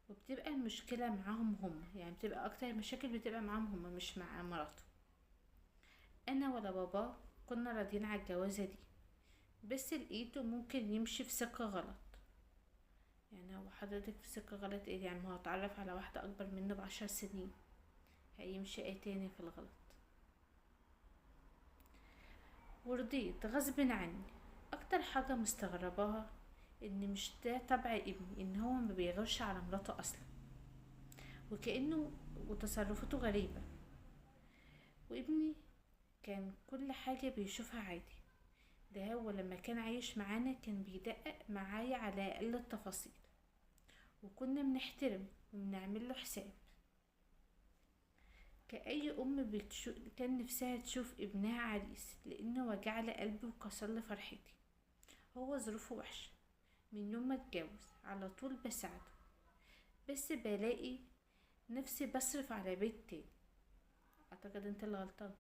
وبتبقى المشكلة معاهم هم، يعني بتبقى اكتر المشاكل بتبقى معاهم هم مش مع مراته. انا ولا بابا كنا راضيين على الجوازة دي، بس لقيته ممكن يمشي في سكة غلط. يعني هو حضرتك في سكة غلط ايه؟ يعني ما هو اتعرف على واحدة اكبر منه ب10 سنين، هيمشي ايه تاني في الغلط؟ ورضيت غصب عني. اكتر حاجة مستغرباها ان مش ده طبع ابني، ان هو ما بيغيرش على مراته اصلا، وكأنه وتصرفاته غريبة. وابني كان كل حاجة بيشوفها عادي. ده هو لما كان عايش معانا كان بيدقق معايا على اقل التفاصيل، وكنا بنحترم وبنعمل له حساب. كأي أم كان نفسها تشوف ابنها عريس، لأنه وجعلي قلبي وكسرلي فرحتي. هو ظروفه وحشة، من يوم ما اتجوز على طول بساعده، بس بلاقي نفسي بصرف على بيت تاني. اعتقد انت اللي غلطان.